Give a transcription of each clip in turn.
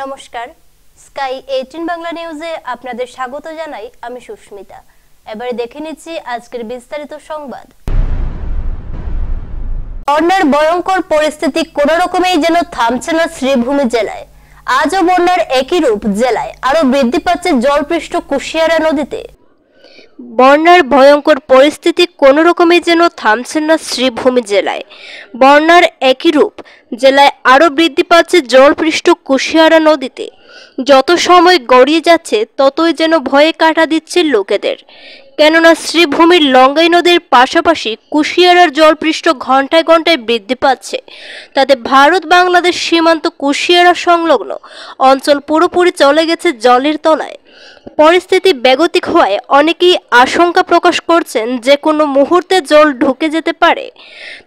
নমস্কার, স্কাই 18 বাংলা নিউজে আপনাদের স্বাগত জানাই। আমি সুস্মিতা। এবারে দেখে নিচ্ছি আজকের বিস্তারিত সংবাদ। বন্যার ভয়ঙ্কর পরিস্থিতি কোনো রকমেই যেন থামছে না শ্রীভূমি জেলায়। আজও বন্যার একই রূপ জেলায় আরো বৃদ্ধি পাচ্ছে জলপৃষ্ঠ কুশিয়ারা নদীতে। বন্যার ভয়ঙ্কর পরিস্থিতি কোনো রকমেই যেন থামছে না শ্রীভূমি জেলায়। বন্যার একই রূপ জেলায় আরো বৃদ্ধি পাচ্ছে জলপৃষ্ঠ কুশিয়ারা নদীতে। যত সময় গড়িয়ে যাচ্ছে ততই যেন ভয়ে কাটা দিচ্ছে লোকেদের, কেননা শ্রীভূমির লঙ্গাই নদীর পাশাপাশি কুশিয়ারার জলপৃষ্ঠ ঘন্টায় ঘন্টায় বৃদ্ধি পাচ্ছে। তাতে ভারত বাংলাদেশ সীমান্ত কুশিয়ারা সংলগ্ন অঞ্চল পুরোপুরি চলে গেছে জলের তলায়। পরিস্থিতি বেগতিক হওয়ায় অনেকেই আশঙ্কা প্রকাশ করছেন যে কোনো মুহূর্তে জল ঢুকে যেতে পারে।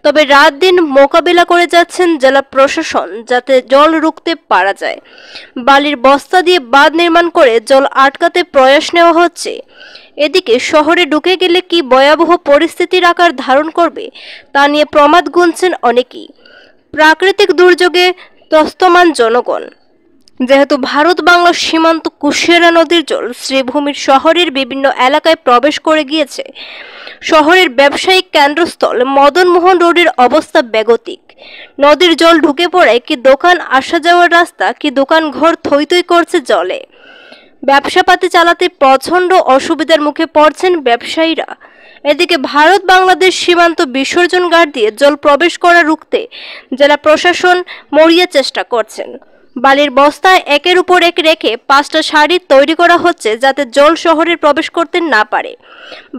তবে রাত দিন মোকাবিলা করে যাচ্ছেন জেলা প্রশাসন, যাতে জল রুখতে পারা যায়। বালির বস্তা দিয়ে বাঁধ নির্মাণ করে জল আটকাতে প্রয়াস নেওয়া হচ্ছে। এদিকে শহরে ঢুকে গেলে কি ভয়াবহ পরিস্থিতির আকার ধারণ করবে তা নিয়ে প্রমাদ গুনছেন অনেকেই। প্রাকৃতিক দুর্যোগে ত্রস্তমান জনগণ। যেহেতু ভারত বাংলা সীমান্ত কুশিয়ারা নদীর জল শ্রীভূমির শহরের বিভিন্ন এলাকায় প্রবেশ করে গিয়েছে। শহরের ব্যবসায়িক কেন্দ্রস্থল মদনমোহন রোডের অবস্থা বেগতিক। নদীর জল ঢুকে পড়ায় কি দোকান আসা যাওয়ার রাস্তা, কি দোকান ঘর থই থই করছে জলে। ব্যবসাপাতি চালাতে প্রচণ্ড অসুবিধার মুখে পড়ছেন ব্যবসায়ীরা। এদিকে ভারত বাংলাদেশ সীমান্ত বিসর্জন ঘাট দিয়ে জল প্রবেশ করা রুখতে জেলা প্রশাসন মরিয়া চেষ্টা করছেন। বালির বস্তায় একের উপর এক রেখে 5টা সারি তৈরি করা হচ্ছে, যাতে জল শহরে প্রবেশ করতে না পারে।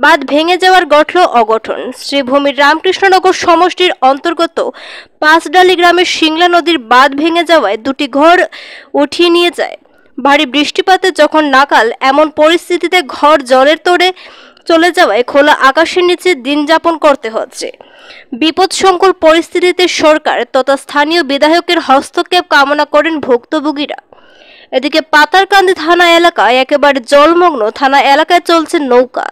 বাঁধ ভেঙে যাওয়ার ঘটল অঘটন। শ্রীভূমির রামকৃষ্ণনগর সমষ্টির অন্তর্গত পাঁচডালি গ্রামের সিংলা নদীর বাঁধ ভেঙে যাওয়ায় 2টি ঘর উঠিয়ে নিয়ে যায়। ভারী বৃষ্টিপাতে যখন নাকাল, এমন পরিস্থিতিতে ঘর জলের তোড়ে চলে যাওয়ায় খোলা আকাশের নিচে দিন যাপন করতে হচ্ছে। বিপদসংকুল পরিস্থিতিতে সরকার তথা স্থানীয় বিধায়কের হস্তক্ষেপ কামনা করেন ভুক্তভোগীরা। এদিকে পাতারকান্দি থানা এলাকায় একেবারে জলমগ্ন থানা এলাকায় চলছে নৌকা।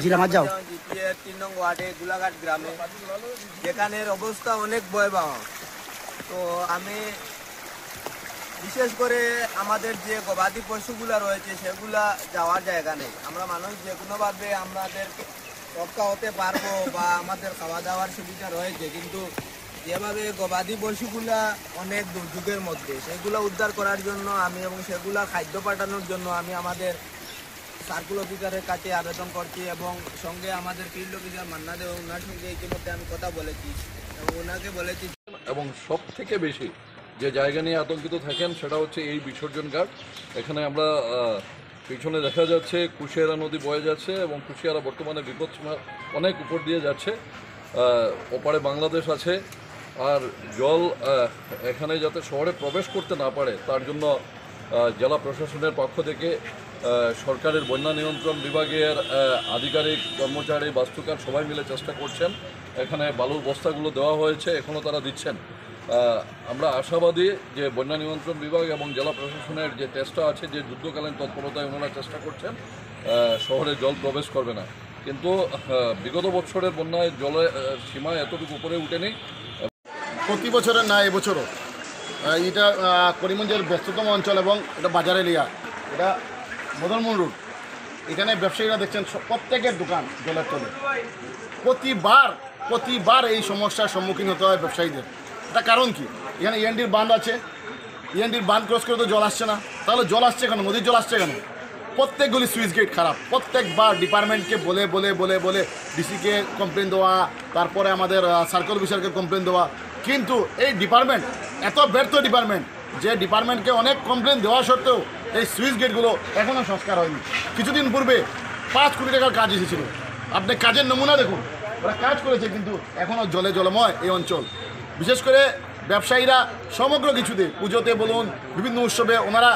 জিপিএর 3 নং ওয়ার্ডে গোলাঘাট গ্রামে, যেখানের অবস্থা অনেক ভয়াবহ। তো আমি বিশেষ করে আমাদের যে গবাদি পশুগুলা রয়েছে সেগুলা যাওয়ার জায়গা নেই। আমরা মানুষ যে কোনোভাবে আমাদের রক্ষা হতে পারবো বা আমাদের খাওয়া দাওয়ার সুবিধা রয়েছে, কিন্তু যেভাবে গবাদি পশুগুলা অনেক দুর্যোগের মধ্যে, সেগুলো উদ্ধার করার জন্য আমি এবং সেগুলা খাদ্য পাঠানোর জন্য আমি আমাদের সার্কুল অফিসারের কাছে আবেদন করছি এবং সঙ্গে আমাদের ফিল্ড অফিসার মান্না দে, ওনার সঙ্গে ইতিমধ্যে আমি কথা বলেছি এবং ওনাকে বলেছি। এবং সব থেকে বেশি যে জায়গা নিয়ে আতঙ্কিত থাকেন সেটা হচ্ছে এই বিসর্জন ঘাট। এখানে আমরা পিছনে দেখা যাচ্ছে কুশিয়ারা নদী বয়ে যাচ্ছে এবং কুশিয়ারা বর্তমানে বিপদসীমা অনেক উপর দিয়ে যাচ্ছে। ওপারে বাংলাদেশ আছে, আর জল এখানে যাতে শহরে প্রবেশ করতে না পারে তার জন্য জেলা প্রশাসনের পক্ষ থেকে সরকারের বন্যা নিয়ন্ত্রণ বিভাগের আধিকারিক, কর্মচারী, বাস্তুকার সবাই মিলে চেষ্টা করছেন। এখানে বালুর বস্তাগুলো দেওয়া হয়েছে, এখনও তারা দিচ্ছেন। আমরা আশাবাদী যে বন্যা নিয়ন্ত্রণ বিভাগ এবং জেলা প্রশাসনের যে চেষ্টা আছে, যে যুদ্ধকালীন তৎপরতায় ওনারা চেষ্টা করছেন শহরে জল প্রবেশ করবে না। কিন্তু বিগত বছরের বন্যায় জলের সীমা এতটুকু উপরে উঠেনি। প্রতি বছরের না এবছরও এটা করিমগঞ্জের ব্যস্ততম অঞ্চল এবং এটা বাজার এরিয়া, এটা মদনমোহন রোড। এখানে ব্যবসায়ীরা দেখছেন প্রত্যেকের দোকান জলের তলে। প্রতিবার এই সমস্যার সম্মুখীন হতে হয় ব্যবসায়ীদের। এটা কারণ কি? এখানে ইএনডির বাঁধ আছে, ইএনডির বাঁধ ক্রস করে তো জল আসছে না, তাহলে জল আসছে কেন? নদীর জল আসছে কেন? প্রত্যেকগুলি সুইচ গেট খারাপ। প্রত্যেকবার ডিপার্টমেন্টকে বলে বলে বলে বলে ডিসিকে কমপ্লেন দেওয়া, তারপরে আমাদের সার্কেল অফিসারকে কমপ্লেন দেওয়া, কিন্তু এই ডিপার্টমেন্ট এত ব্যর্থ ডিপার্টমেন্ট যে ডিপার্টমেন্টকে অনেক কমপ্লেন দেওয়া সত্ত্বেও এই সুইচ গেটগুলো এখনও সংস্কার হয়নি। কিছুদিন পূর্বে 5 কোটি টাকার কাজ এসেছিল, আপনি কাজের নমুনা দেখুন, ওরা কাজ করেছে, কিন্তু এখনও জলে জলময় এই অঞ্চল। বিশেষ করে ব্যবসায়ীরা সমগ্র কিছুতে, পুজোতে বলুন, বিভিন্ন উৎসবে ওনারা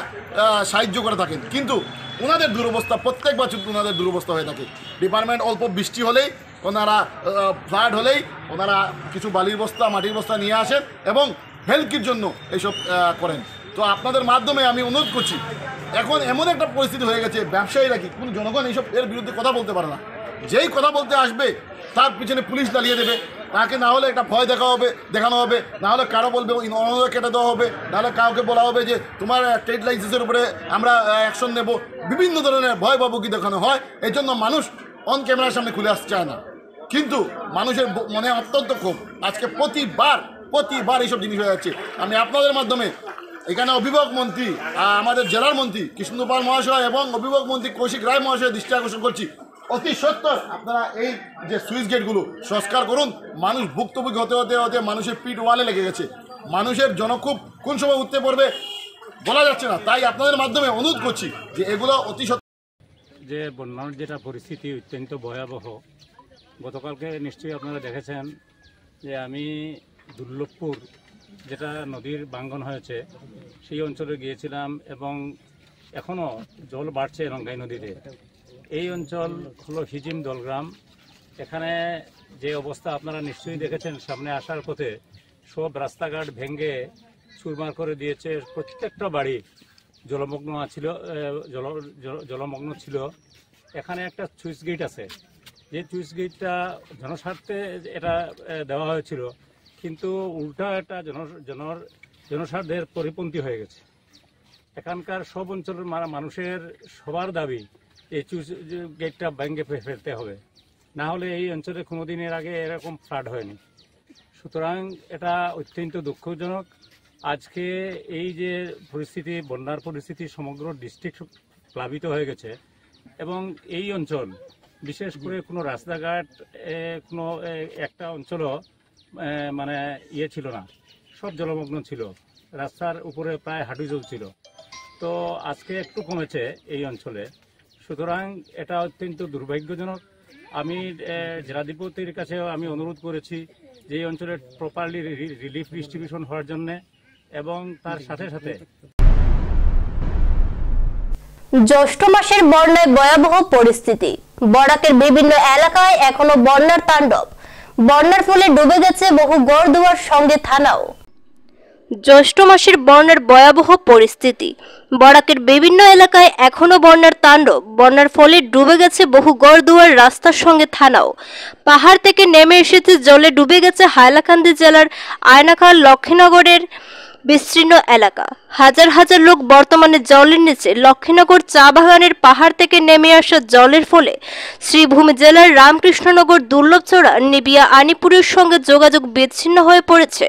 সাহায্য করে থাকেন, কিন্তু ওনাদের দুরবস্থা প্রত্যেক বছর ওনাদের দুরবস্থা হয়ে থাকে। ডিপার্টমেন্ট অল্প বৃষ্টি হলেই ওনারা ফ্লাড হলেই ওনারা কিছু বালির বস্তা, মাটির বস্তা নিয়ে আসেন এবং হেলকির জন্য এইসব করেন। তো আপনাদের মাধ্যমে আমি অনুরোধ করছি, এখন এমন একটা পরিস্থিতি হয়ে গেছে, ব্যবসায়ীরা কি কোনো জনগণ এইসব এর বিরুদ্ধে কথা বলতে পারে না। যেই কথা বলতে আসবে তার পিছনে পুলিশ দাঁড়িয়ে দেবে, তাকে না হলে একটা ভয় দেখানো হবে, না হলে কারো বলবে অনুরোধ কেটে দেওয়া হবে, নাহলে কাউকে বলা হবে যে তোমার ট্রেড লাইসেন্সের উপরে আমরা অ্যাকশন নেব। বিভিন্ন ধরনের ভয় ভাবুকি দেখানো হয়। এই জন্য মানুষ অন ক্যামেরার সামনে খুলে আসতে চায় না, কিন্তু মানুষের মনে অত্যন্ত ক্ষোভ। আজকে প্রতিবার এইসব জিনিস হয়ে যাচ্ছে। আমি আপনাদের মাধ্যমে এখানে অভিভাবক মন্ত্রী, আমাদের জেলার মন্ত্রী কৃষ্ণপাল মহাশয় এবং অভিভাবক মন্ত্রী কৌশিক রায় মহাশয়ের দৃষ্টি আকর্ষণ করছি, অতি সত্বর আপনারা এই যে সুইচ গেটগুলো সংস্কার করুন। মানুষ ভুক্তভোগী হতে হতে হতে মানুষের পিঠ ওয়ালে লেগে গেছে। মানুষের জনক্ষোভ কোন সময় উঠতে পড়বে বলা যাচ্ছে না। তাই আপনাদের মাধ্যমে অনুরোধ করছি যে এগুলো অতি যে বন্যার যেটা পরিস্থিতি অত্যন্ত ভয়াবহ। গতকালকে নিশ্চয়ই আপনারা দেখেছেন যে আমি দুর্লভপুর, যেটা নদীর ভাঙ্গন হয়েছে, সেই অঞ্চলে গিয়েছিলাম এবং এখনও জল বাড়ছে রঙ্গাই নদীতে। এই অঞ্চল হলো হিজিম দলগ্রাম। এখানে যে অবস্থা আপনারা নিশ্চয়ই দেখেছেন, সামনে আসার পথে সব রাস্তাঘাট ভেঙে চুরমার করে দিয়েছে। প্রত্যেকটা বাড়ি জলমগ্ন ছিল। এখানে একটা সুইচ গেট আছে, যে সুইচ গেটটা জনস্বার্থে এটা দেওয়া হয়েছিল, কিন্তু উল্টা এটা জনস্বার্থের পরিপন্থী হয়ে গেছে। এখানকার সব অঞ্চলের মানুষের সবার দাবি এই সুইচ গেটটা ভেঙে ফেলতে হবে, না হলে এই অঞ্চলে কোনোদিনের আগে এরকম ফ্লাড হয়নি। সুতরাং এটা অত্যন্ত দুঃখজনক। আজকে এই যে পরিস্থিতি, বন্যার পরিস্থিতি, সমগ্র ডিস্ট্রিক্ট প্লাবিত হয়ে গেছে এবং এই অঞ্চল বিশেষ করে কোনো রাস্তাঘাট, কোনো একটা অঞ্চলও মানে ছিল না, সব জলমগ্ন ছিল। রাস্তার উপরে প্রায় হাঁটু জল ছিল। তো আজকে একটু কমেছে এই অঞ্চলে। সুতরাং এটা অত্যন্ত দুর্ভাগ্যজনক। আমি জেলাধিপতির কাছেও আমি অনুরোধ করেছি যে এই অঞ্চলে প্রপারলি রিলিফ ডিস্ট্রিবিউশন হওয়ার জন্যে, এবং তার সাথে সাথে জ্যৈষ্ঠ মাসের বন্যায় ভয়াবহ পরিস্থিতি। বরাকের বিভিন্ন এলাকায় এখনো বন্যার তাণ্ডব। বন্যার ফলে ডুবে গেছে বহু ঘরদুয়ার, সঙ্গে থানাও। জ্যৈষ্ঠ মাসের বন্যার ভয়াবহ পরিস্থিতি। বরাকের বিভিন্ন এলাকায় এখনো বন্যার তাণ্ডব। বন্যার ফলে ডুবে গেছে বহু ঘরদুয়ার, রাস্তার সঙ্গে থানাও। পাহাড় থেকে নেমে এসেছে জলে, ডুবে গেছে হাইলাকান্দি জেলার আয়নাখাল, লক্ষ্মীনগরের বিস্তীর্ণ এলাকা। হাজার হাজার লোক বর্তমানে জলের নিচে। লক্ষ্মীনগর চা বাগানের পাহাড় থেকে নেমে আসা জলের ফলে শ্রীভূমি জেলার রামকৃষ্ণনগর, দুর্লভচড়া, নিবিয়া, আনিপুরের সঙ্গে যোগাযোগ বিচ্ছিন্ন হয়ে পড়েছে।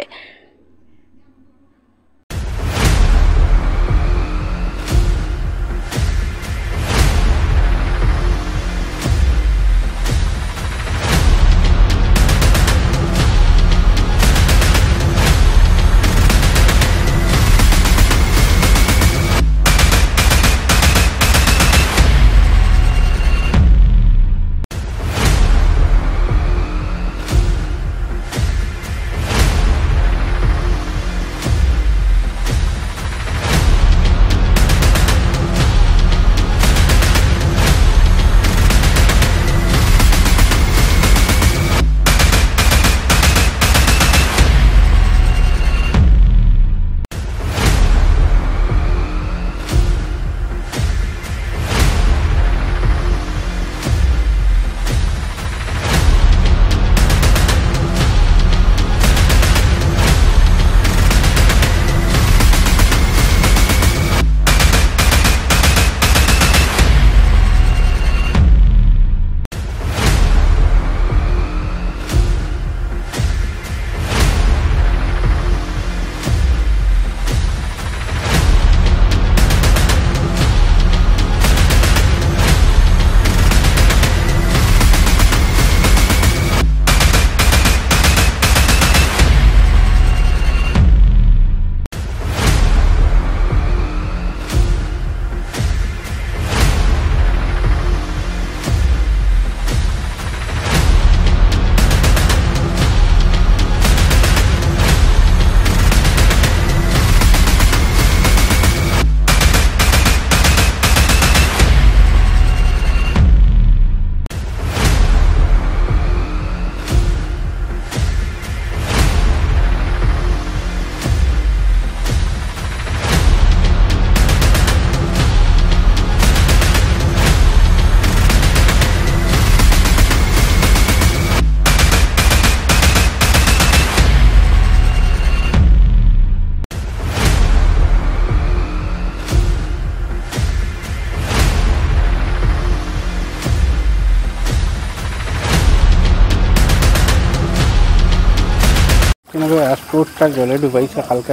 রাজপুরটা জলে ডুবাইছে কালকে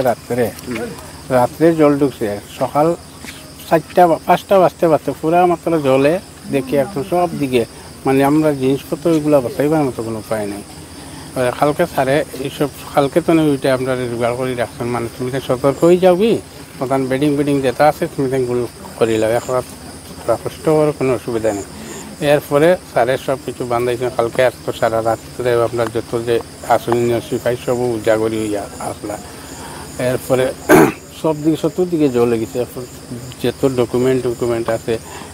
রাত্রে জল ঢুকছে। সকাল 4টা 5টা বাজতে পুরা মাত্র জলে দেখি একদম সব দিকে, মানে আমরা জিনিসপত্র ওইগুলো বাঁচাইবার মতো কোনো উপায় নেই। কালকে স্যারে এইসব কালকে তো ওইটা আমরা জোগাড় করে রাখছেন, মানে তুমি সতর্ক হয়ে যাবি, প্রধান বেডিং যেটা আছে তুমি গুলো করে লাও, এখন কষ্ট করার কোনো অসুবিধা নেই। এরপরে স্যারের সব কিছু বান্ধাইছেন কালকে, আর তো সারা রাত্রে আপনার যত যে আসনীয় সিপাই সব উজাগরি হইয়া আসলা। এরপরে সব দিকে চতুর্দিকে জলে গেছে, যত ডকুমেন্ট আছে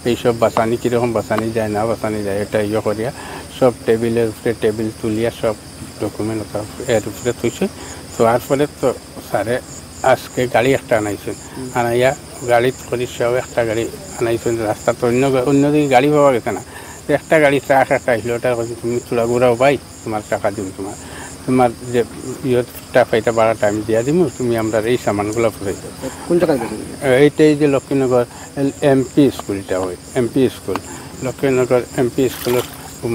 এইসব বাঁচানি কীরকম বাঁচানি যায় না বাঁচানি যায় এটা ইয়ে করিয়া সব টেবিলের উপরে টেবিল তুলিয়া সব ডকুমেন্ট এর উপরে তুইছে। তো তারপরে তো স্যারে আজকে গাড়ি একটা আনাইছেন, আনাইয়া গাড়ি করি সব একটা গাড়ি আনাইছেন। রাস্তা তো অন্যদিকে গাড়ি পাওয়া গেছে না, একটা গাড়ি ট্রাক একটা আসলো, ওটা তুমি চূড়া ঘুরাও ভাই, তোমার টাকা দিব, তোমার যে ইয়েটা পাইটা বাড়া টাইম দিয়া দিব, তুমি আমরা এই সামানগুলো পড়াই কোন জায়গায় এইটাই যে লক্ষ্মীনগর এমপি স্কুলটা হয়, এমপি স্কুল লক্ষ্মীনগর এমপি স্কুলের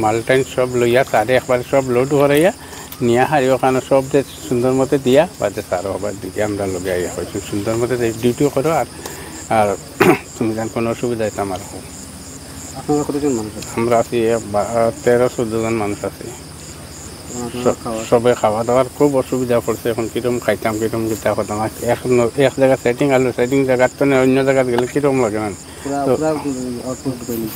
মালটাইন সব লইয়া তারে একবারে সব লোড করাইয়া নিয়ে হারি ওখানে সব যে সুন্দর মতো দিয়া বাদে তারও আবার দিকে আমরা লগে আইয়া হয়েছি সুন্দর মতো ডিউটিও করো। আর তুমি যেন কোনো অসুবিধা হইতে আমার হোক। আপনারা কতজন মানুষ? আমরা আছি 13-14 জন মানুষ আছি। সবে খাওয়া দাওয়ার খুব অসুবিধা পড়ছে, এখন কিরকম খাইতাম কিরকম গীতা করতাম। এখন এক জায়গায় সেটিং আলো, সেটিং জায়গার তো অন্য জায়গায় গেলে কিরকম লাগে না, তো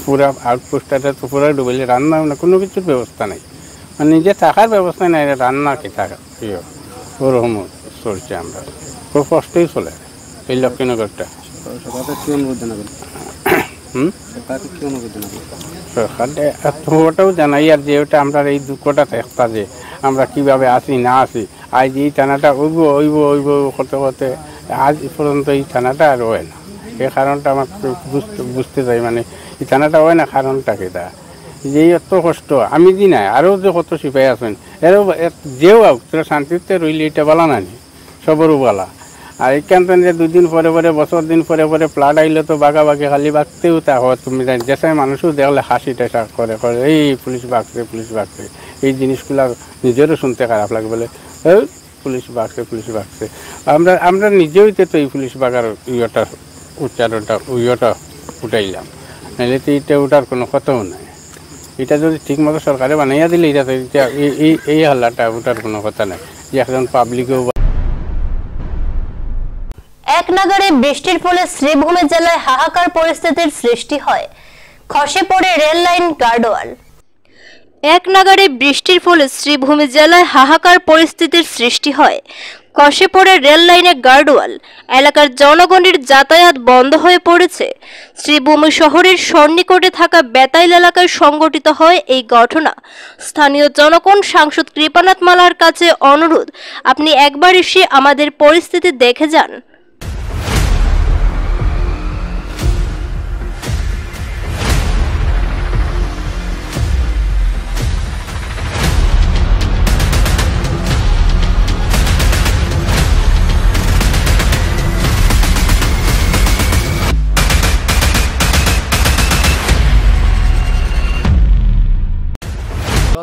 পুরা আউটপোস্টটা তো পুরা ডুবাইলে রান্না না কোনো কিছুর ব্যবস্থা নাই, মানে নিজে থাকার ব্যবস্থা নাই, রান্না কি থাকা প্রিয় ওরকম চলছে। আমরা খুব কষ্টই চলে এই লক্ষ্মীনগরটা। সরকারটাও জানাই আর যে ওটা আমরা এই দুঃখটা একটা যে আমরা কীভাবে আসি না আসি, আজ এই থানাটা ওইব করতে করতে আজ পর্যন্ত এই থানাটা আর হয় না। এই কারণটা আমার বুঝতে চাই, মানে ইথানাটা হয় না কারণটা কেটা যে এত কষ্ট আমি দি নাই আরও যে কত সিপাহী আছেন এরও যেও তোরা শান্তিতে রইলে এটা বলা নানি সবরও বলা। আর এইখান যে দুদিন পরে পরে বছর দিন পরে পরে প্লাট আইলে তো বাগাবাগি খালি বাগতেও তা হয়, তুমি যেসাই মানুষও দেখলে হাসি টেসা করে এই পুলিশ বাগছে এই জিনিসগুলা নিজেরও শুনতে খারাপ লাগে, বলে এই পুলিশ বাগছে। আমরা নিজেও তো এই পুলিশ বাগার উচ্চারণটা উঠাইলাম, নাহলে তো এটা ওটার কোনো কথাও নাই। এটা যদি ঠিকমতো সরকারে বানাইয়া দিলে এটা এই হাল্লাটা ওটার কোনো কথা নাই যে একজন পাবলিকেও। এক নাগাড়ে বৃষ্টির ফলে শ্রীভূমি জেলায় হাহাকার পরিস্থিতির সৃষ্টি হয়, খসে পড়ে রেল লাইন গার্ডওয়াল। এক নাগাড়ে বৃষ্টির ফলে শ্রীভূমি জেলায় হাহাকার পরিস্থিতির সৃষ্টি হয়, খসে পড়ে রেল লাইনে গার্ডওয়াল। এলাকার জনগণের যাতায়াত বন্ধ হয়ে পড়েছে। শ্রীভূমি শহরের সন্নিকটে থাকা বেতাইল এলাকায় সংঘটিত হয় এই ঘটনা। স্থানীয় জনগণ সাংসদ কৃপানাথ মালার কাছে অনুরোধ, আপনি একবার এসে আমাদের পরিস্থিতি দেখে যান।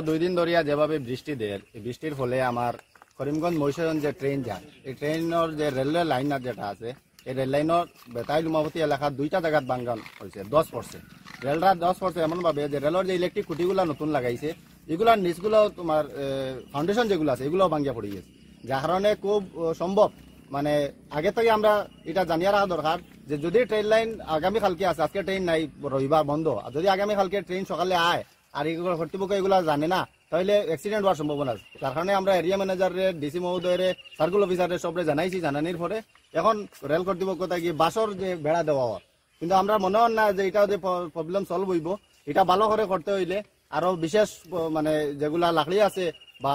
দুই দিন ধরিয়া যেভাবে বৃষ্টি দেয়, বৃষ্টির ফলে আমার করিমগঞ্জ মহিষগঞ্জ যে ট্রেন যায়, এই ট্রেনের যে রেলওয়ে লাইন যেটা আছে, এই রেল লাইনের বেতাইল উমাপতি এলাকার দুইটা জায়গাত ভাঙ্গন হয়েছে, 10 পড়ছে। রেলরা 10 পড়ছে এমনভাবে যে রেলের যে ইলেকট্রিক খুঁটিগুলো নতুন লাগাইছে, এগুলার নিচগুলো তোমার ফাউন্ডেশন যেগুলো আছে এগুলো ভাঙ্গিয়া পড়ে গেছে, যার কারণে খুব সম্ভব মানে আগে থেকে আমরা এটা জানিয়ে রাখা দরকার যে যদি ট্রেন লাইন আগামীকালকে আছে, আজকে ট্রেন নাই, রবিবার বন্ধ, আর যদি আগামীকালকে ট্রেন সকালে আয় আর এগুলো কর্তৃপক্ষ এগুলো জানে না, তাহলে অ্যাক্সিডেন্ট হওয়ার সম্ভাবনা আছে। তার কারণে আমরা এরিয়া ম্যানেজারের, ডিসি মহোদয়ের, সার্কুল অফিসারের সবরে জানাইছি। জানানির পরে এখন রেল কর্তৃপক্ষ থেকে বাসর যে বেড়া দেওয়া হয়, কিন্তু আমরা মনে হয় না যে এটা যে প্রবলেম সলভ হইব। এটা ভালো করে করতে হইলে আরো বিশেষ মানে যেগুলা লাকড়ি আছে বা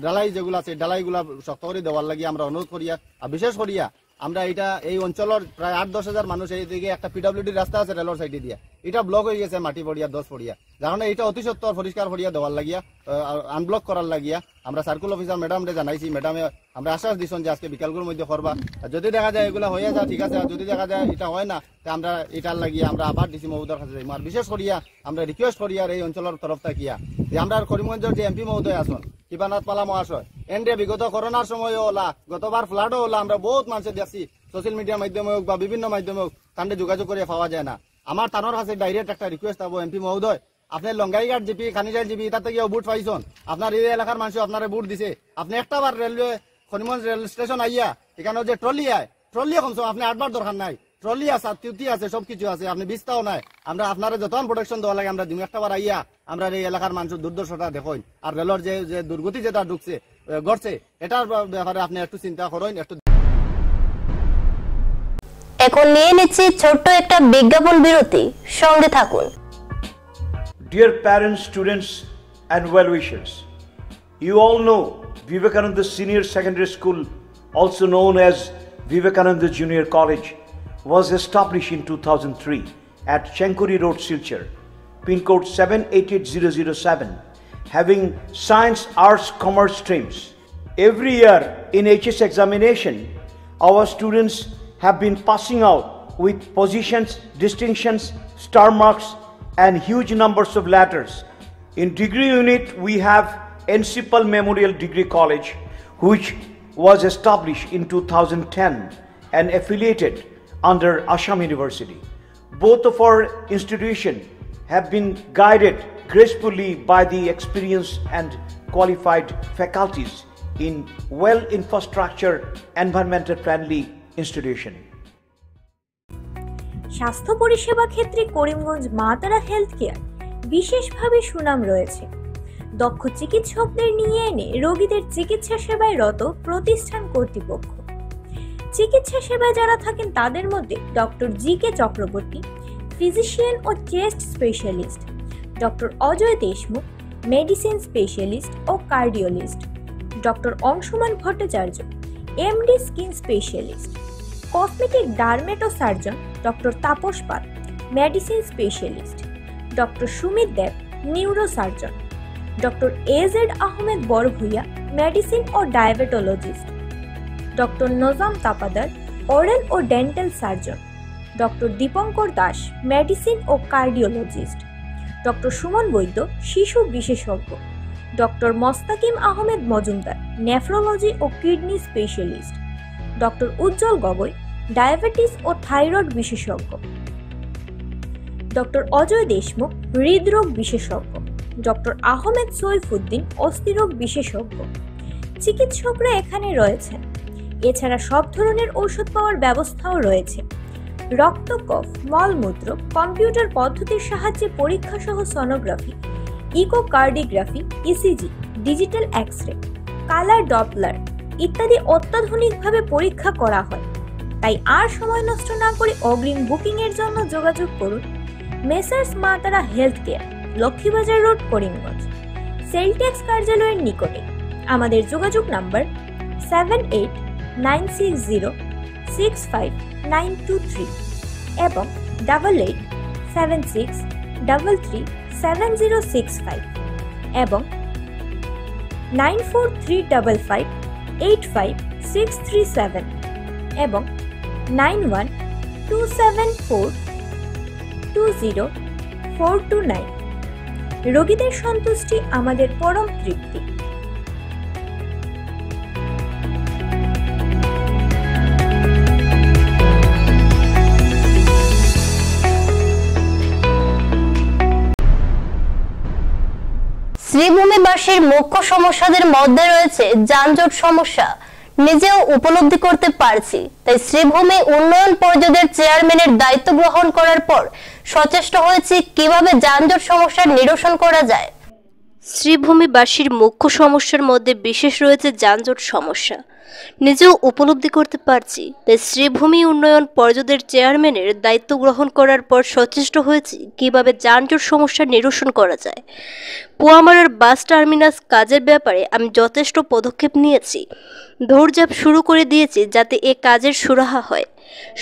ডালাই যেগুলো আছে, ডালাইগুলা শক্ত করে দেওয়ার লাগি আমরা অনুরোধ করিয়া। আর বিশেষ করিয়া আমরা এটা এই অঞ্চলের প্রায় 8-10 হাজার মানুষ এই দিকে একটা পিডব্লিউডি রাস্তা আছে রেলের সাইডে দিয়া, এটা ব্লক হয়ে গেছে মাটি পড়িয়া 10 পড়িয়া, যার কারণে এটা অতি সত্তর পরিষ্কার করিয়া দেওয়ার লাগিয়া, আনব্লক করার লাগিয়া আমরা সার্কুল অফিসার ম্যাডামরে জানাইছি। ম্যাডামে আমরা আশ্বাস দিচ্ছেন যে আজকে বিকালগুলোর মধ্যে করবা। যদি দেখা যায় এগুলো হয়ে যায় ঠিক আছে, আর যদি দেখা যায় এটা হয় না আমরা এটার লাগিয়ে আমরা আবার ডিসি মহোদয়ের কাছে যাই। আর বিশেষ করিয়া আমরা রিকোয়েস্ট করিয়া এই অঞ্চলের তরফ থাকিয়া যে আমরা করিমগঞ্জের যে এমপি মহোদয় আসন কৃপানাথ পালা মহাশয়, এন্ডে বিগত করোনার সময় ওলা, গতবার ফ্লাডও ওলা, আমরা বহুত মানুষের দেখছি সোশ্যাল মিডিয়ার মাধ্যমে হোক বা বিভিন্ন মাধ্যমে হোক, তান্ডে যোগাযোগ করে পাওয়া যায় না। আমার তানোর কাছে ডাইরেক্ট একটা রিকোয়েস্ট পাবো, এমপি মহোদয় আপনি লঙ্গাইঘাট জিপি, খানিজাইল জিপি, তার থেকে বুট পাইছেন, আপনার এই এলাকার মানুষ আপনার বুট দিছে, আপনি একটা বার রেলওয়ে করিমগঞ্জ রেল স্টেশন আইয়া এখানে যে ট্রলি আয়, ট্রলি কমছে আপনি 8 বার দরকার নাই, ট্রলি আছে, তিউতি আছে, সবকিছু আছে, আপনি বিস্তাও নাই, আমরা আপনার যত প্রোটেকশন দেওয়া লাগে আমরা একটা বার আইয়া আমরা এই এলাকার মানুষ দুর্দশাটা দেখুন। আর রেলের যে দুর্গতি যেটা ঢুকছে ঘটছে এটার ব্যাপারে আপনি একটু চিন্তা করেন। একটু এখন নিয়ে নিচ্ছি ছোট্ট একটা বিজ্ঞাপন বিরতি, সঙ্গে থাকুন। Dear parents, students and well-wishers, you all know Vivekananda Senior Secondary School, also known as Vivekananda Junior College, was established in 2003 at Chenkuri Road, Silchar, pin code 788007, having science, arts, commerce streams. Every year in HS examination, our students have been passing out with positions, distinctions, star marks and huge numbers of letters. In degree unit, we have Encipal Memorial Degree College, which was established in 2010 and affiliated under Assam University. Both of our institutions have been guided gracefully by the experienced and qualified faculties in well-infrastructure, environmental-friendly institution. স্বাস্থ্য পরিষেবা ক্ষেত্রে করিমগঞ্জ মা তারা health care বিশেষভাবে সুনাম রয়েছে। দক্ষ চিকিৎসকদের নিয়ে এনে রোগীদের চিকিৎসা সেবায় রত প্রতিষ্ঠান কর্তৃপক্ষ। চিকিৎসা সেবায় যারা থাকেন তাদের মধ্যে ডক্টর জি.কে. চক্রবর্তী, ফিজিশিয়ান ও chest specialist, doctor Ajay Deshmukh, medicine specialist ও cardiologist, doctor Anshuman Bhattacharya, MD skin specialist, cosmetic dermato surgeon doctor Tapas Pal, medicine specialist, doctor Sumit Deb, neuro surgeon, doctor A Z Ahmed Barbhuiya, medicine ও diabetologist, doctor Nazam Tapadar, oral ও dental surgeon, doctor Dipankar Das, medicine ও cardiologist, doctor Suman Baidya, শিশু বিশেষজ্ঞ, doctor Mostakim Ahmed Majumder, nephrology ও kidney specialist, doctor উজ্জ্বল Gogoi, diabetes ও thyroid বিশেষজ্ঞ, doctor Ajay Deshmukh, হৃদরোগ বিশেষজ্ঞ, doctor Ahmed Saifuddin, অস্থিরোগ বিশেষজ্ঞ। চিকিৎসকরা এখানে রয়েছেন। এছাড়া সব ধরনের ঔষধ পাওয়ার ব্যবস্থাও রয়েছে। রক্ত, কফ, মলমূত্র কম্পিউটার পদ্ধতির সাহায্যে পরীক্ষা সহ sonography, echocardiography, ECG, digital X-ray, colour Doppler ইত্যাদি অত্যাধুনিকভাবে পরীক্ষা করা হয়। তাই আর সময় নষ্ট না করে অগ্রিম বুকিং এর জন্য যোগাযোগ করুন মেসার্স মা তারা health care, Laxmibazar road, Karimganj, sell tax কার্যালয়ের নিকটে। আমাদের যোগাযোগ নাম্বার 7896065923 এবং 8876337065 এবং 9435585637 এবং 9127420429। রোগীদের সন্তুষ্টি আমাদের পরম তৃপ্তি। শ্রীভূমিবাসীর মুখ্য সমস্যাদের মধ্যে রয়েছে যানজট সমস্যা। নিজেও উপলব্ধি করতে পারছি, তাই শ্রীভূমি উন্নয়ন পর্ষদের চেয়ারম্যানের দায়িত্ব গ্রহণ করার পর সচেষ্ট হয়েছি কিভাবে যানজট সমস্যার নিরসন করা যায়। শ্রীভূমিবাসীর মুখ্য সমস্যার মধ্যে বিশেষ রয়েছে যানজট সমস্যা। নিজেও উপলব্ধি করতে পারছি, তাই শ্রীভূমি উন্নয়ন পর্ষদের চেয়ারম্যানের দায়িত্ব গ্রহণ করার পর সচেষ্ট হয়েছি কিভাবে যানজট সমস্যা নিরসন করা যায়। পোয়ামারার বাস টার্মিনাস কাজের ব্যাপারে আমি যথেষ্ট পদক্ষেপ নিয়েছি, দৌড়ঝাঁপ শুরু করে দিয়েছি যাতে এ কাজের সুরাহা হয়।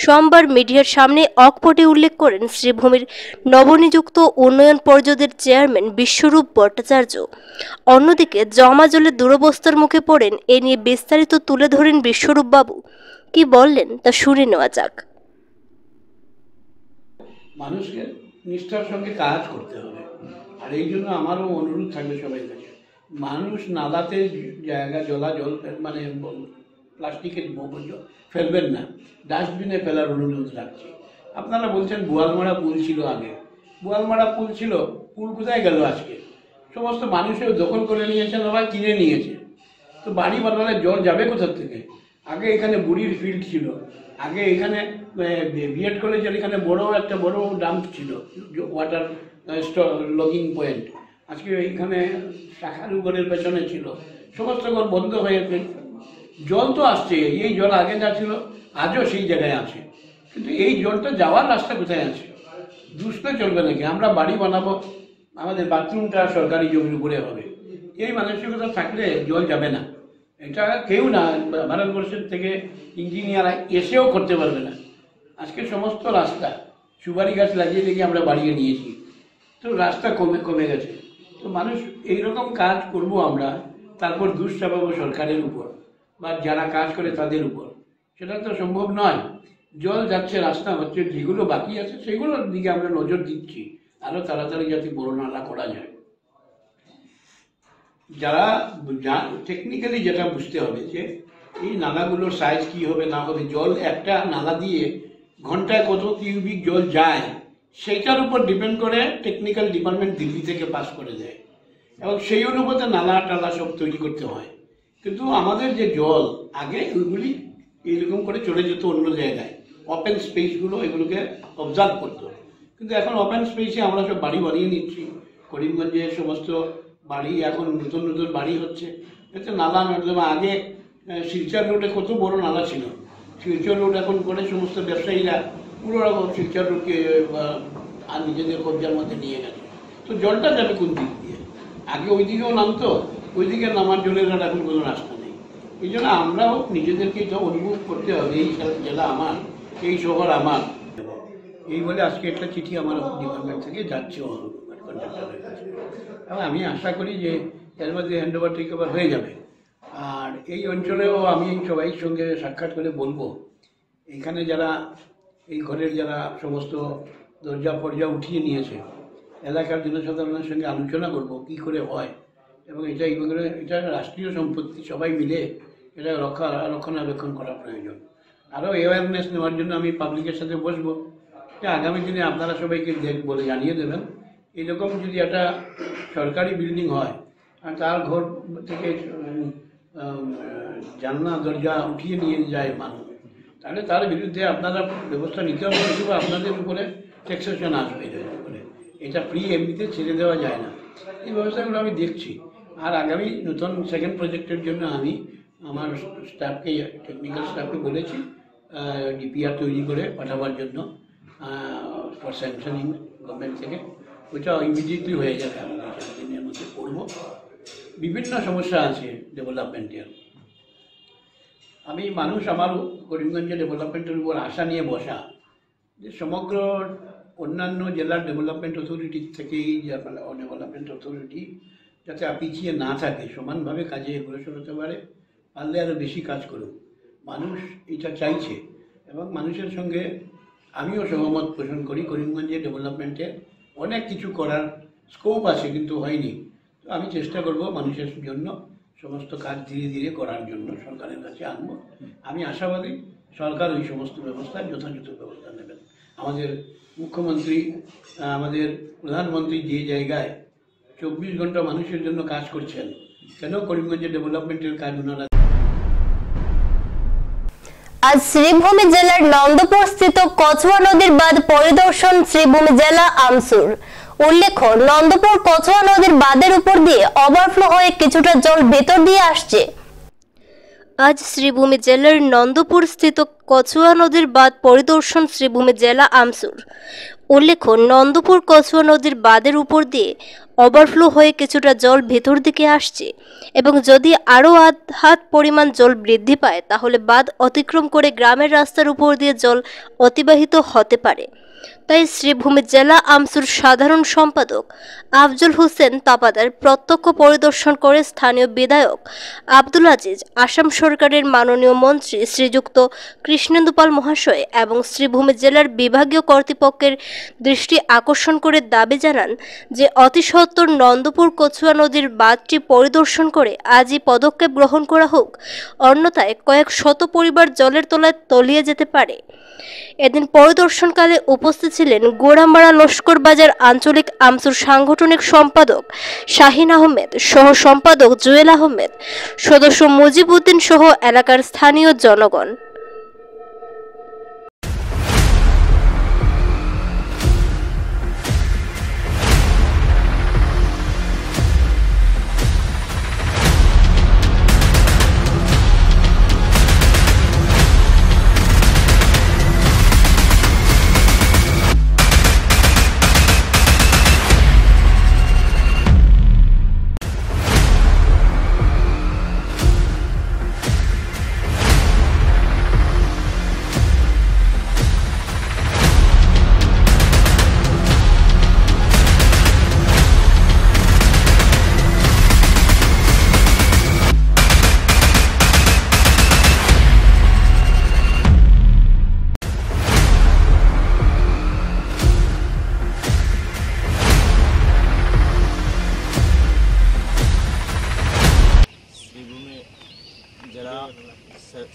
সোমবার মিডিয়ার সামনে অকপটে উল্লেখ করেন শ্রীভূমির নবনিযুক্ত উন্নয়ন পর্ষদের চেয়ারম্যান বিশ্বরূপ ভট্টাচার্য। অন্যদিকে জমা জলের দুরবস্থার মুখে পড়েন এ নিয়ে বিস্তারিত তুলে ধরেন বিশ্বরূপ বাবু। কি বললেন তা শুনে নেওয়া যাক। মানুষকে নিষ্ঠার সঙ্গে কাজ করতে হবে, আর এই জন্য আমারও অনুরোধ থাকবে সবাই কাছে, মানুষ নালাতে জায়গা জল মানে প্লাস্টিকের ফেলবেন না, ডাস্টবিনে ফেলার অনুরোধ রাখছি। আপনারা বলছেন বোয়ালমারা পুল ছিল আগে, বোয়ালমারা পুল ছিল, পুল কোথায় গেল আজকে? সমস্ত মানুষের দখল করে নিয়েছে, আবার কিনে নিয়েছে। তো বাড়ি বানালে জল যাবে কোথার থেকে? আগে এখানে বুড়ির ফিল্ড ছিল, আগে এখানে বিএড কলেজের এখানে একটা বড় ডাম্প ছিল, ওয়াটার লগিং পয়েন্ট। আজকে এইখানে শাখারু ঘরের পেছনে ছিল, সমস্ত ঘর বন্ধ হয়েছে। জল তো আসছে, এই জল আগে যা ছিল আজও সেই জায়গায় আছে, কিন্তু এই জলটা যাওয়ার রাস্তা কোথায় আছে? দুষলে চলবে নাকি? আমরা বাড়ি বানাবো, আমাদের বাথরুমটা সরকারি জমির উপরে হবে, এই মানসিকতা থাকলে জল যাবে না। এটা কেউ না ভারতবর্ষের থেকে ইঞ্জিনিয়ার এসেও করতে পারবে না। আজকে সমস্ত রাস্তা সুপারি গাছ লাগিয়ে লেগে আমরা বাড়িয়ে নিয়েছি, তো রাস্তা কমে গেছে। তো মানুষ এইরকম কাজ করব আমরা, তারপর দোষ চাপাবো সরকারের উপর বা যারা কাজ করে তাদের উপর, সেটা তো সম্ভব নয়। জল যাচ্ছে, রাস্তা হচ্ছে, যেগুলো বাকি আছে সেগুলোর দিকে আমরা নজর দিচ্ছি, আরও তাড়াতাড়ি যাতে বড় নালা করা যায়। যারা টেকনিক্যালি যেটা বুঝতে হবে যে এই নালাগুলোর সাইজ কি হবে না হবে, জল একটা নালা দিয়ে ঘন্টায় কত কিউবিক জল যায় সেইটার উপর ডিপেন্ড করে টেকনিক্যাল ডিপার্টমেন্ট দিল্লি থেকে পাস করে দেয়, এবং সেই অনুপাতে নালা টালা সব তৈরি করতে হয়। কিন্তু আমাদের যে জল আগে ওইগুলি এইরকম করে চলে যেত অন্য জায়গায়, ওপেন স্পেসগুলো এগুলোকে অবজার্ভ করতো। কিন্তু এখন ওপেন স্পেসে আমরা সব বাড়ি বানিয়ে নিচ্ছি, করিমগঞ্জে সমস্ত বাড়ি এখন নতুন নতুন বাড়ি হচ্ছে, এতে নালা নর্দমা। আগে শিলচর রোডে কত বড় নালা ছিল, শিলচর রোড এখন করে সমস্ত ব্যবসায়ীরা পুরো রকম শিলচর রোডকে আর নিজেদের কবজার মধ্যে নিয়ে গেছে। তো জলটা যাবে কোন দিক দিয়ে? আগে ওই দিকেও নামতো, ওই দিকে নামার জলের আর এখন কোনো রাস্তা নেই। এই জন্য আমরাও নিজেদেরকে এটা অনুভব করতে হবে, এই জেলা আমার, এই শহর আমার। এই বলে আজকে একটা চিঠি আমার ডিপার্টমেন্ট থেকে যাচ্ছে কন্ট্রাক্টরের কাছে, এবং আমি আশা করি যে এর মধ্যে হ্যান্ড ওভার টেক ওভার হয়ে যাবে। আর এই অঞ্চলেও আমি সবাই সঙ্গে সাক্ষাৎ করে বলবো, এখানে যারা এই ঘরের যারা সমস্ত দরজা ফরজা উঠিয়ে নিয়েছে, এলাকার জনসাধারণের সঙ্গে আলোচনা করব কি করে হয়, এবং এটা রাষ্ট্রীয় সম্পত্তি, সবাই মিলে এটা রক্ষণাবেক্ষণ করা প্রয়োজন। আরও অ্যাওয়ারনেস নেওয়ার জন্য আমি পাবলিকের সাথে বসবো, যে আগামী দিনে আপনারা সবাইকে বলে জানিয়ে দেবেন, এরকম যদি একটা সরকারি বিল্ডিং হয় আর তার ঘর থেকে জানলা দরজা উঠিয়ে নিয়ে যায় মানুষ, তাহলে তার বিরুদ্ধে আপনারা ব্যবস্থা নিতে হবে, অথবা আপনাদের উপরে ট্যাক্সেশন আসবে এর উপরে। এটা ফ্রি এমনিতে ছেড়ে দেওয়া যায় না। এই ব্যবস্থাগুলো আমি দেখছি। আর আগামী নতুন সেকেন্ড প্রজেক্টের জন্য আমি আমার স্টাফকে, টেকনিক্যাল স্টাফকে বলেছি ডিপিআর তৈরি করে পাঠাবার জন্য ফর স্যাংশনিং গভর্নমেন্ট থেকে। ওইটা ইমিডিয়েটলি হয়ে যাবে, আমি 4 দিনের মধ্যে করবো। বিভিন্ন সমস্যা আছে ডেভেলপমেন্টের। আমারও করিমগঞ্জে ডেভেলপমেন্টের উপর আশা নিয়ে বসা, যে সমগ্র অন্যান্য জেলার ডেভেলপমেন্ট অথরিটির থেকেই ডেভেলপমেন্ট অথরিটি যাতে পিছিয়ে না থাকে, সমানভাবে কাজে অগ্রসর হতে পারে, পারলে আরও বেশি কাজ করুক। মানুষ এটা চাইছে, এবং মানুষের সঙ্গে আমিও সহমত পোষণ করি। করিমগঞ্জে ডেভেলপমেন্টে অনেক কিছু করার স্কোপ আছে, কিন্তু হয়নি। তো আমি চেষ্টা করব মানুষের জন্য সমস্ত কাজ ধীরে ধীরে করার জন্য সরকারের কাছে আনবো। আমি আশাবাদী সরকার ওই সমস্ত ব্যবস্থার যথাযথ ব্যবস্থা নেবেন। আমাদের মুখ্যমন্ত্রী, আমাদের প্রধানমন্ত্রী যে জায়গায় 24 ঘন্টা মানুষের জন্য কাজ করছেন, কেন করিমগঞ্জের ডেভেলপমেন্টের কাজ ওনারা। আজ শ্রীভূমি জেলার নন্দপুর স্থিত কচুয়া নদীর বাঁধ পরিদর্শন শ্রীভূমি জেলা আমসুর। উল্লেখ্য, নন্দপুর কচুয়া নদীর বাঁধের উপর দিয়ে ওভারফ্লো হয়ে কিছুটা জল ভেতর দিয়ে আসছে। আজ শ্রীভূমি জেলার নন্দপুর স্থিত কচুয়া নদীর বাঁধ পরিদর্শন শ্রীভূমি জেলা আমসুর। উল্লেখ্য, নন্দপুর কচুয়া নদীর বাঁধের উপর দিয়ে ওভারফ্লো হয়ে কিছুটা জল ভেতর দিকে আসছে, এবং যদি আরও আধ হাত পরিমাণ জল বৃদ্ধি পায় তাহলে বাঁধ অতিক্রম করে গ্রামের রাস্তার উপর দিয়ে জল অতিবাহিত হতে পারে। তাই শ্রীভূমি জেলা আমসুর সাধারণ সম্পাদক আফজল হোসেন তাপাদার প্রত্যক্ষ পরিদর্শন করে স্থানীয় বিধায়ক আব্দুল আজিজ, আসাম সরকারের মাননীয় মন্ত্রী শ্রীযুক্ত কৃষ্ণেন্দু পাল মহাশয় এবং শ্রীভূমি জেলার বিভাগীয় কর্তৃপক্ষের দৃষ্টি আকর্ষণ করে দাবি জানান যে অতি সত্বর নন্দপুর কচুয়া নদীর বাঁধটি পরিদর্শন করে আজই পদক্ষেপ গ্রহণ করা হোক, অন্যথায় কয়েক শত পরিবার জলের তলায় তলিয়ে যেতে পারে। এদিন পরিদর্শনকালে উপস্থিত ছিলেন গোড়ামারা লস্কর বাজার আঞ্চলিক আমসুর সাংগঠনিক সম্পাদক শাহিন আহমেদ, সহ সম্পাদক জুয়েল আহমেদ, সদস্য মুজিব উদ্দিন সহ এলাকার স্থানীয় জনগণ।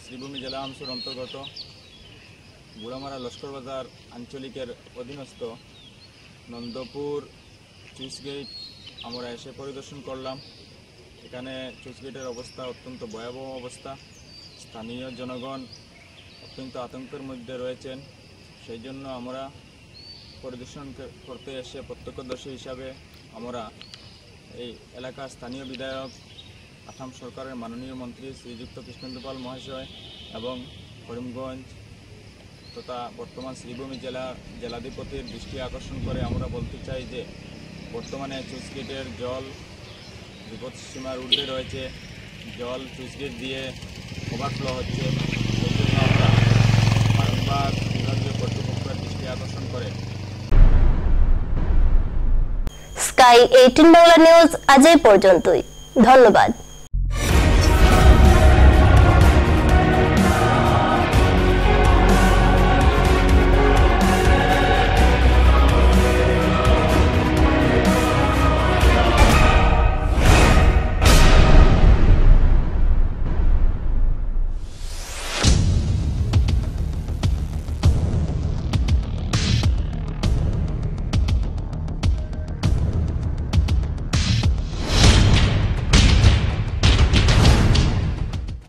শ্রীভূমি জেলা আমসুর অন্তর্গত গোড়ামারা লস্কর বাজার আঞ্চলিকের অধীনস্থ নন্দপুর চুইস গেট আমরা এসে পরিদর্শন করলাম। এখানে চুইস গেটের অবস্থা অত্যন্ত ভয়াবহ অবস্থা। স্থানীয় জনগণ অত্যন্ত আতঙ্কের মধ্যে রয়েছেন। সেই জন্য আমরা পরিদর্শন করতে এসে প্রত্যক্ষদর্শী হিসাবে আমরা এই এলাকার স্থানীয় বিধায়ক, আসাম সরকারের মাননীয় মন্ত্রী শ্রীযুক্ত কৃষ্ণেন্দু পাল মহাশয় এবং করিমগঞ্জ তথা বর্তমান শ্রীভূমি জেলাধিপতির দৃষ্টি আকর্ষণ করে আমরা বলতে চাই যে বর্তমানে চুইস গেটের জল বিপদসীমার ঊর্ধ্বে রয়েছে। জল চুইস গেট দিয়ে ওভারফ্লো হচ্ছে, সেজন্য আমরা বারংবার বিভাগীয় কর্তৃপক্ষের দৃষ্টি আকর্ষণ করে। স্কাই 18 বাংলা নিউজ আজ এই পর্যন্তই। ধন্যবাদ।